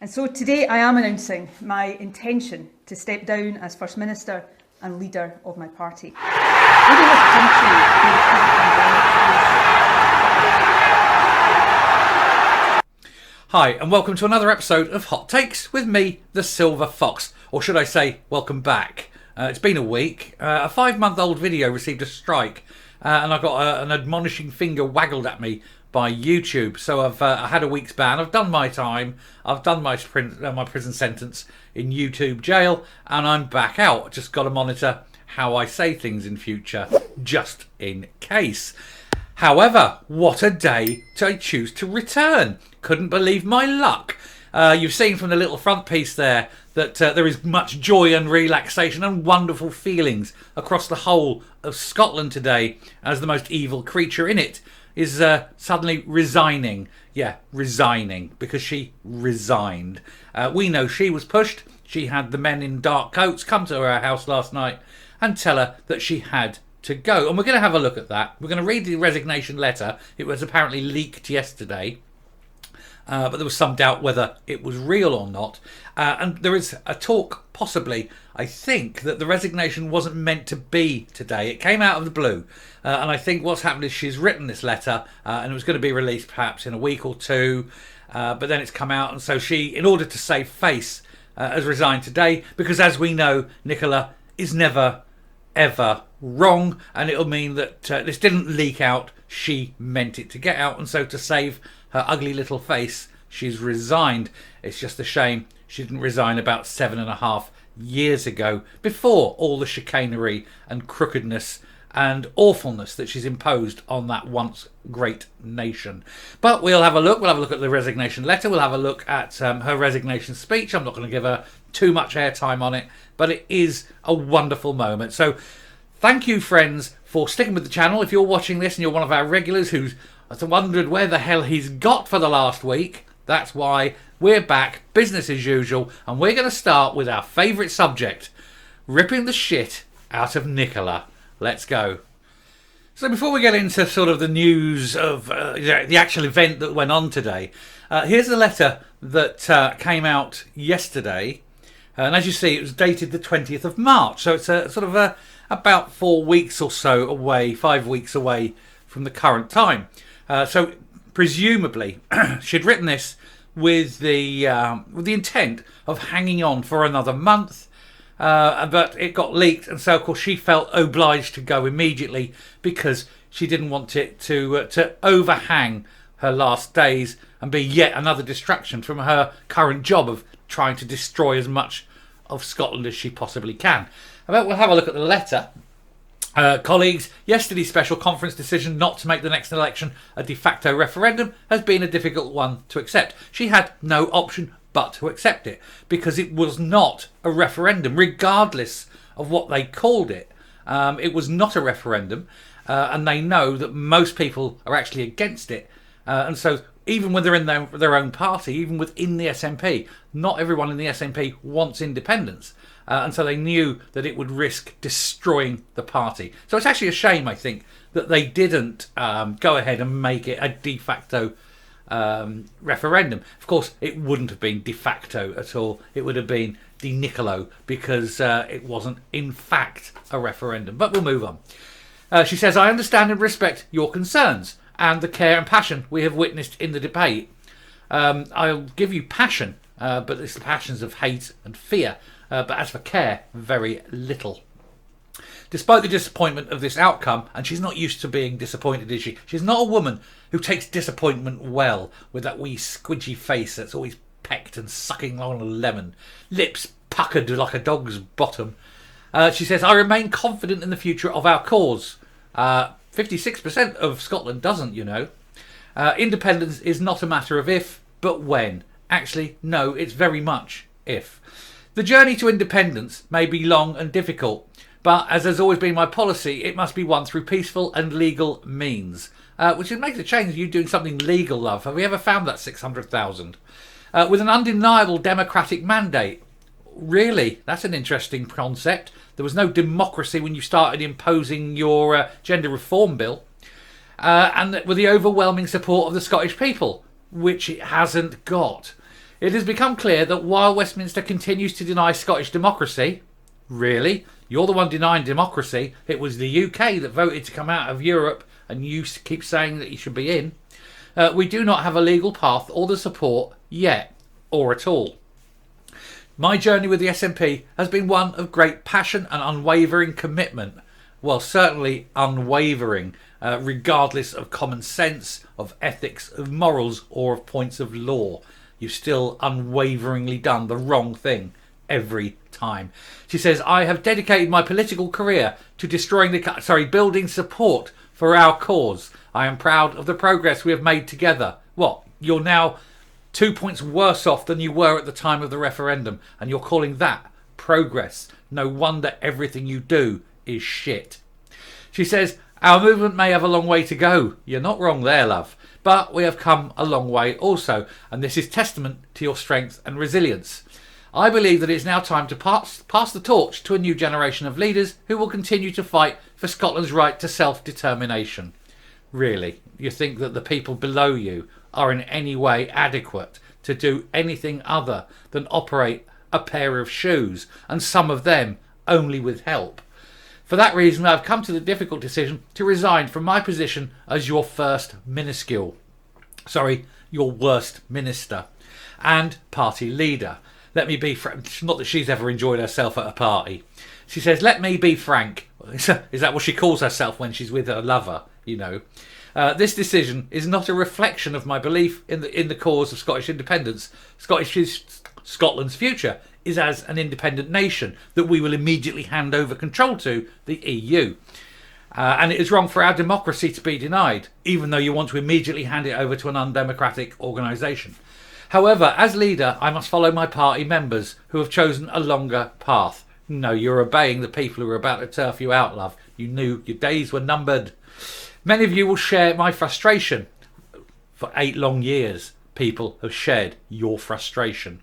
And so today I am announcing my intention to step down as First Minister and leader of my party. Leading this country through the Hi, and welcome to another episode of Hot Takes with me, the Silver Fox. Or should I say, welcome back. It's been a week. A 5-month-old video received a strike, and I got an admonishing finger waggled at me by YouTube. So I've had a week's ban. I've done my time. I've done my prison sentence in YouTube jail, and I'm back out. Just got to monitor how I say things in future, just in case. However, what a day to choose to return. Couldn't believe my luck. You've seen from the little front piece there that there is much joy and relaxation and wonderful feelings across the whole of Scotland today, as the most evil creature in it is suddenly resigning. Yeah, resigning, because she resigned. We know she was pushed. She had the men in dark coats come to her house last night and tell her that she had to go. And we're going to have a look at that. We're going to read the resignation letter. It was apparently leaked yesterday. But there was some doubt whether it was real or not. And there is a talk, possibly, I think, that the resignation wasn't meant to be today. It came out of the blue. And I think what's happened is she's written this letter, and it was going to be released perhaps in a week or two. But then it's come out, and so she, in order to save face, has resigned today. Because as we know, Nicola is never, ever wrong. And it'll mean that this didn't leak out. She meant it to get out. And so to save her ugly little face, she's resigned. It's just a shame she didn't resign about 7.5 years ago, before all the chicanery and crookedness and awfulness that she's imposed on that once great nation. But we'll have a look. We'll have a look at the resignation letter. We'll have a look at her resignation speech. I'm not going to give her too much airtime on it, but it is a wonderful moment. So thank you, friends, for sticking with the channel. If you're watching this and you're one of our regulars who's wondered where the hell he's got for the last week, that's why we're back, business as usual, and we're going to start with our favourite subject, ripping the shit out of Nicola. Let's go. So before we get into sort of the news of the actual event that went on today, here's the letter that came out yesterday. And as you see, it was dated the 20th of March. So it's a sort of about 4 weeks or so away, 5 weeks away from the current time. So presumably she'd written this with the intent of hanging on for another month. But it got leaked, and so of course she felt obliged to go immediately because she didn't want it to overhang her last days and be yet another distraction from her current job of trying to destroy as much of Scotland as she possibly can. We'll have a look at the letter. Colleagues, yesterday's special conference decision not to make the next election a de facto referendum has been a difficult one to accept. She had no option but to accept it, because it was not a referendum, regardless of what they called it. It was not a referendum, and they know that most people are actually against it. And so even when they're in their own party, even within the SNP, not everyone in the SNP wants independence. And so they knew that it would risk destroying the party. So it's actually a shame, I think, that they didn't go ahead and make it a de facto referendum. Of course, it wouldn't have been de facto at all. It would have been de Nicolo, because it wasn't, in fact, a referendum. But we'll move on. She says, I understand and respect your concerns and the care and passion we have witnessed in the debate. I'll give you passion, but it's the passions of hate and fear. But as for care, very little. Despite the disappointment of this outcome, and she's not used to being disappointed, is she? She's not a woman who takes disappointment well, with that wee squidgy face that's always pecked and sucking on a lemon, lips puckered like a dog's bottom. She says, I remain confident in the future of our cause. 56% of Scotland doesn't, you know. Independence is not a matter of if, but when. Actually, no, it's very much if. The journey to independence may be long and difficult, but as has always been my policy, it must be won through peaceful and legal means. Which makes a change, you doing something legal, love. Have we ever found that 600,000? With an undeniable democratic mandate. Really, that's an interesting concept. There was no democracy when you started imposing your gender reform bill. And with the overwhelming support of the Scottish people, which it hasn't got. It has become clear that while Westminster continues to deny Scottish democracy, really, you're the one denying democracy. It was the UK that voted to come out of Europe, and you keep saying that you should be in. We do not have a legal path or the support yet, or at all. My journey with the SNP has been one of great passion and unwavering commitment. Well, certainly unwavering, regardless of common sense, of ethics, of morals, or of points of law. You've still unwaveringly done the wrong thing every time. She says, I have dedicated my political career to building support for our cause. I am proud of the progress we have made together. What? You're now 2 points worse off than you were at the time of the referendum, and you're calling that progress. No wonder everything you do is shit. She says, our movement may have a long way to go. You're not wrong there, love. But we have come a long way also, and this is testament to your strength and resilience. I believe that it's now time to pass the torch to a new generation of leaders who will continue to fight for Scotland's right to self-determination. Really, you think that the people below you are in any way adequate to do anything other than operate a pair of shoes, and some of them only with help? For that reason, I have come to the difficult decision to resign from my position as your your worst minister and party leader. Let me be frank. Not that she's ever enjoyed herself at a party. She says, let me be frank. Is that what she calls herself when she's with her lover? You know. This decision is not a reflection of my belief in the cause of Scottish independence. Scotland's future is as an independent nation that we will immediately hand over control to the EU. And it is wrong for our democracy to be denied, even though you want to immediately hand it over to an undemocratic organisation. However, as leader, I must follow my party members who have chosen a longer path. No, you're obeying the people who are about to turf you out, love. You knew your days were numbered. Many of you will share my frustration. For 8 long years, people have shared your frustration.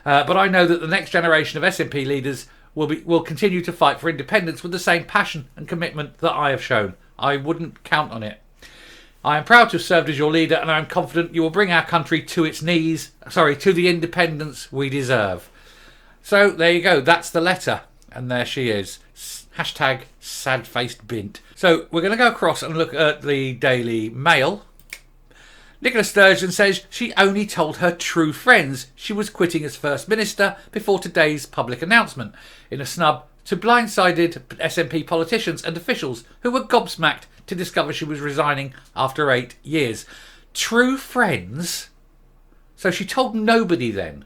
But I know that the next generation of SNP leaders will continue to fight for independence with the same passion and commitment that I have shown. I wouldn't count on it. I am proud to have served as your leader, and I am confident you will bring our country to its knees, to the independence we deserve. So there you go, that's the letter, and there she is. Hashtag sad-faced bint. So we're going to go across and look at the Daily Mail. Nicola Sturgeon says she only told her true friends she was quitting as First Minister before today's public announcement, in a snub to blindsided SNP politicians and officials who were gobsmacked to discover she was resigning after 8 years. True friends? So she told nobody then?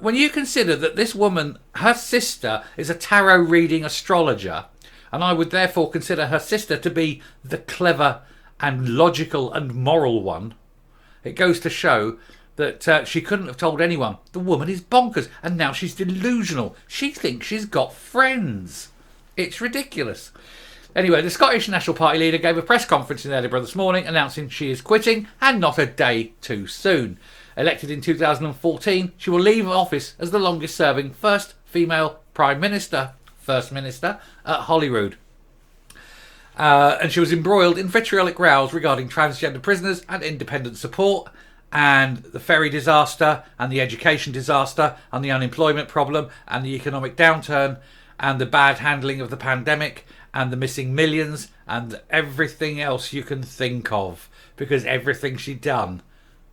When you consider that this woman, her sister, is a tarot reading astrologer, and I would therefore consider her sister to be the clever and logical and moral one, it goes to show that she couldn't have told anyone. The woman is bonkers, and now she's delusional. She thinks she's got friends. It's ridiculous. Anyway, the Scottish National Party leader gave a press conference in Edinburgh this morning announcing she is quitting, and not a day too soon. Elected in 2014, she will leave office as the longest serving first female First Minister at Holyrood. And she was embroiled in vitriolic rows regarding transgender prisoners and independent support, and the ferry disaster, and the education disaster, and the unemployment problem, and the economic downturn, and the bad handling of the pandemic, and the missing millions, and everything else you can think of, because everything she'd done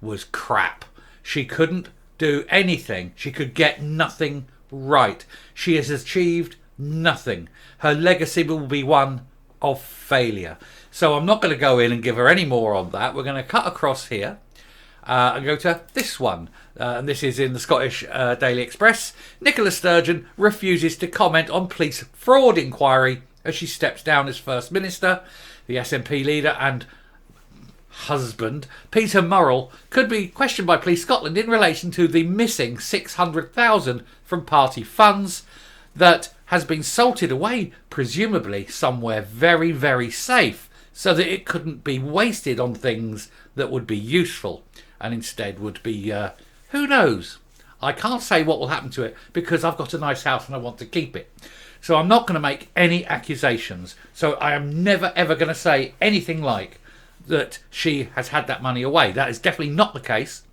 was crap. She couldn't do anything. She could get nothing right. She has achieved nothing. Her legacy will be one of failure. So I'm not going to go in and give her any more on that. We're going to cut across here and go to this one. And this is in the Scottish Daily Express. Nicola Sturgeon refuses to comment on police fraud inquiry as she steps down as First Minister. The SNP leader and husband, Peter Murrell, could be questioned by Police Scotland in relation to the missing 600,000 from party funds that has been salted away, presumably somewhere very, very safe, so that it couldn't be wasted on things that would be useful, and instead would be, who knows? I can't say what will happen to it because I've got a nice house and I want to keep it. So I'm not going to make any accusations. So I am never ever going to say anything like that she has had that money away. That is definitely not the case.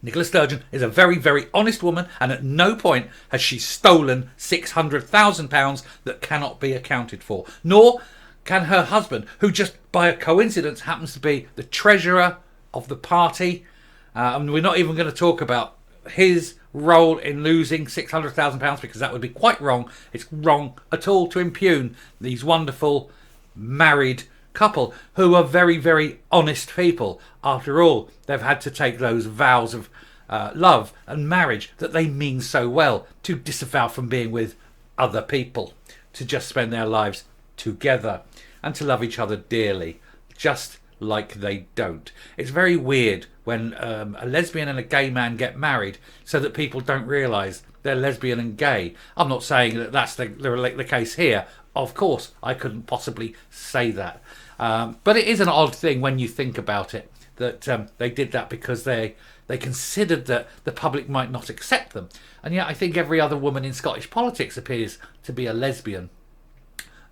Nicola Sturgeon is a very, very honest woman, and at no point has she stolen £600,000 that cannot be accounted for. Nor can her husband, who just by a coincidence happens to be the treasurer of the party. And we're not even going to talk about his role in losing £600,000 because that would be quite wrong. It's wrong at all to impugn these wonderful married couple who are very, very honest people. After all, they've had to take those vows of love and marriage that they mean so well, to disavow from being with other people, to just spend their lives together and to love each other dearly, just like they don't. It's very weird when a lesbian and a gay man get married so that people don't realise they're lesbian and gay. I'm not saying that that's the case here. Of course, I couldn't possibly say that. But it is an odd thing when you think about it, that they did that because they considered that the public might not accept them. And yet I think every other woman in Scottish politics appears to be a lesbian.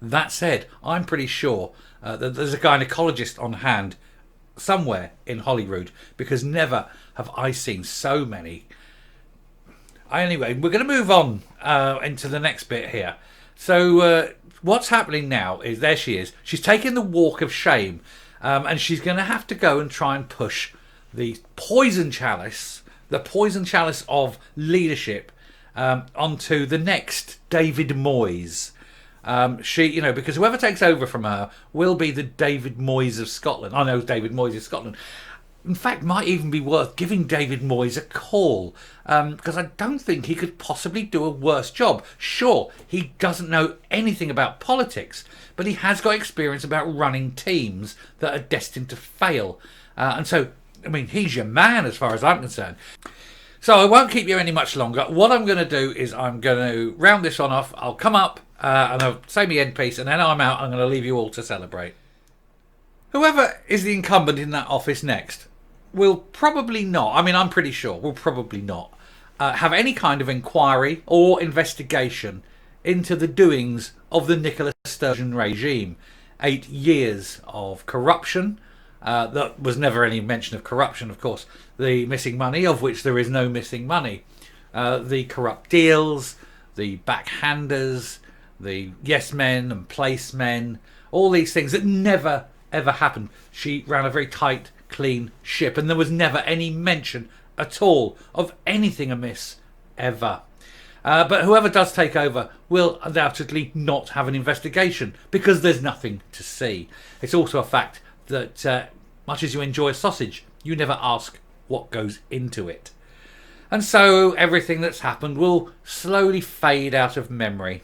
That said, I'm pretty sure that there's a gynecologist on hand somewhere in Holyrood, because never have I seen so many. Anyway, we're going to move on into the next bit here. So what's happening now is, there she is. She's taking the walk of shame, and she's going to have to go and try and push the poison chalice of leadership onto the next David Moyes. Because whoever takes over from her will be the David Moyes of Scotland. I know David Moyes is Scotland. In fact, might even be worth giving David Moyes a call, because I don't think he could possibly do a worse job. Sure, he doesn't know anything about politics, but he has got experience about running teams that are destined to fail. And so, I mean, he's your man as far as I'm concerned. So I won't keep you any much longer. What I'm going to do is I'm going to round this one off. I'll come up and I'll say my end piece, and then I'm out. I'm going to leave you all to celebrate. Whoever is the incumbent in that office next will probably not, I mean, I'm pretty sure, will probably not have any kind of inquiry or investigation into the doings of the Nicola Sturgeon regime. 8 years of corruption. That was never any mention of corruption, of course. The missing money, of which there is no missing money. The corrupt deals, the backhanders, the yes men and place men, all these things that never ever happened. She ran a very tight, clean ship, and there was never any mention at all of anything amiss ever. But whoever does take over will undoubtedly not have an investigation, because there's nothing to see. It's also a fact that much as you enjoy a sausage, you never ask what goes into it. And so everything that's happened will slowly fade out of memory.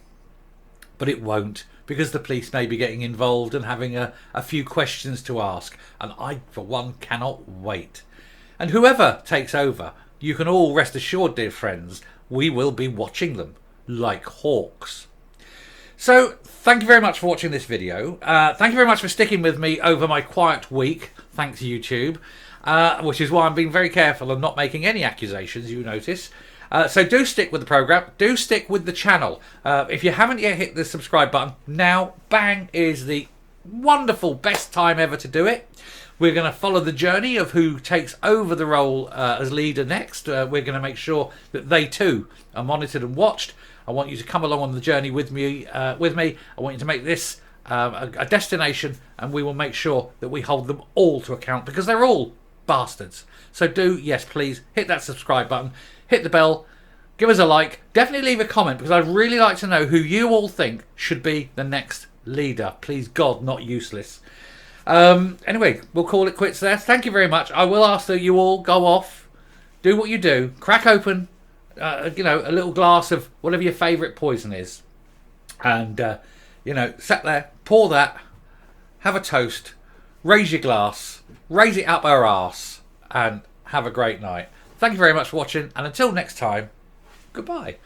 But it won't, because the police may be getting involved and having a few questions to ask. And I, for one, cannot wait. And whoever takes over, you can all rest assured, dear friends, we will be watching them like hawks. So, thank you very much for watching this video. Thank you very much for sticking with me over my quiet week. Thanks, YouTube. Which is why I'm being very careful and not making any accusations, you notice. So do stick with the programme. Do stick with the channel. If you haven't yet hit the subscribe button, now, bang, is the wonderful best time ever to do it. We're going to follow the journey of who takes over the role as leader next. We're going to make sure that they too are monitored and watched. I want you to come along on the journey with me. I want you to make this a destination, and we will make sure that we hold them all to account, because they're all bastards. So do, yes, please, hit that subscribe button, hit the bell, give us a like, definitely leave a comment, because I'd really like to know who you all think should be the next leader. Please God, not useless. Anyway, we'll call it quits there. Thank you very much. I will ask that you all go off, do what you do, crack open a little glass of whatever your favourite poison is, and sit there, pour that, have a toast, raise your glass, raise it up our arse, and have a great night. Thank you very much for watching, and until next time, goodbye.